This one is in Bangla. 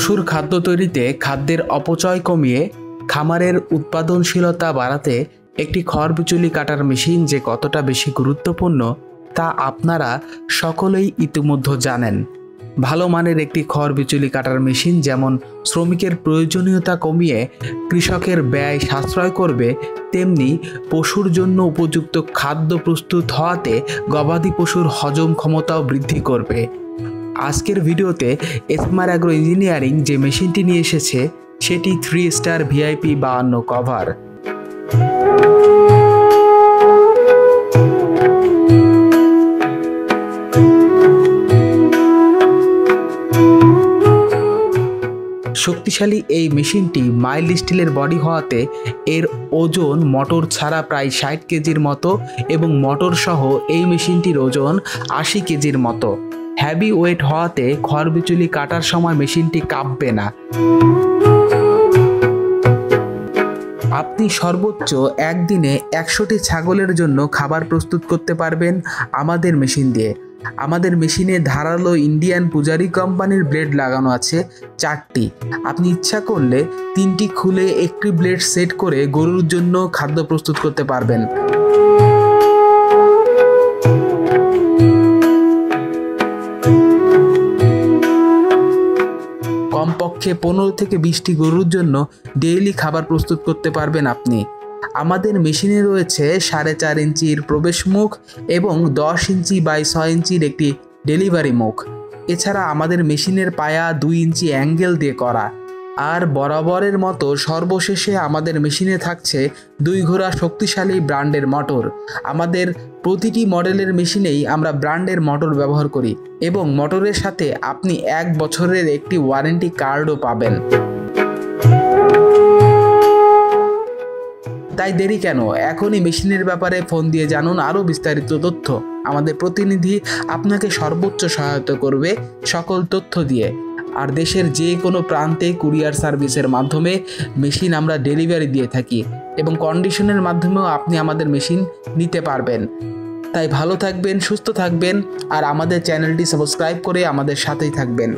পশুর খাদ্য তৈরিতে খাদ্যের অপচয় কমিয়ে খামারের উৎপাদনশীলতা বাড়াতে একটি খড়বিচুলি কাটার মেশিন যে কতটা বেশি গুরুত্বপূর্ণ তা আপনারা সকলেই ইতিমধ্যে জানেন। ভালো মানের একটি খড়বিচুলি কাটার মেশিন যেমন শ্রমিকের প্রয়োজনীয়তা কমিয়ে কৃষকের ব্যয় সাশ্রয় করবে, তেমনি পশুর জন্য উপযুক্ত খাদ্য প্রস্তুত হওয়াতে গবাদি পশুর হজম ক্ষমতাও বৃদ্ধি করবে। আজকের ভিডিওতে এসমার অ্যাগ্রো ইঞ্জিনিয়ারিং যে মেশিনটি নিয়ে এসেছে সেটি 3 স্টার ভিআইপি 52 কভার। শক্তিশালী এই মেশিনটি মাইল্ড স্টিলের বডি হওয়াতে এর ওজন মোটর ছাড়া প্রায় 60 কেজির মতো এবং মোটর সহ এই মেশিনটির ওজন 80 কেজির মতো। হেভি ওয়েট হওয়াতে খড়বিচুলি কাটার সময় মেশিনটি কাঁপবে না। আপনি সর্বোচ্চ একদিনে 100টি ছাগলের জন্য খাবার প্রস্তুত করতে পারবেন আমাদের মেশিন দিয়ে। আমাদের মেশিনে ধারালো ইন্ডিয়ান পূজারি কোম্পানির ব্লেড লাগানো আছে 4টি। আপনি ইচ্ছা করলে 3টি খুলে একটি ব্লেড সেট করে গরুর জন্য খাদ্য প্রস্তুত করতে পারবেন। কমপক্ষে 15 থেকে 20টি গরুর জন্য ডেইলি খাবার প্রস্তুত করতে পারবেন আপনি। আমাদের মেশিনে রয়েছে 4.5 ইঞ্চির প্রবেশ মুখ এবং 10 ইঞ্চি বাই 6 ইঞ্চির একটি ডেলিভারি মুখ। এছাড়া আমাদের মেশিনের পায়া 2 ইঞ্চি অ্যাঙ্গেল দিয়ে করা। আর বরাবরের মতো সর্বশেষে আমাদের মেশিনে থাকছে 2 ঘোড়া শক্তিশালী ব্র্যান্ডের মোটর। আমাদের প্রতিটি মডেলের মেশিনেই আমরা ব্র্যান্ডের মোটর ব্যবহার করি এবং মোটরের সাথে আপনি 1 বছরের একটি ওয়ারেন্টি কার্ডও পাবেন। তাই দেরি কেন? এখনই মেশিনের ব্যাপারে ফোন দিয়ে জানুন আরও বিস্তারিত তথ্য। আমাদের প্রতিনিধি আপনাকে সর্বোচ্চ সহায়তা করবে সকল তথ্য দিয়ে। আর দেশের যে কোনো প্রান্তে কুরিয়ার সার্ভিসের মাধ্যমে মেশিন আমরা ডেলিভারি দিয়ে থাকি এবং কন্ডিশনের মাধ্যমেও আপনি আমাদের মেশিন নিতে পারবেন। তাই ভালো থাকবেন, সুস্থ থাকবেন আর আমাদের চ্যানেলটি সাবস্ক্রাইব করে আমাদের সাথেই থাকবেন।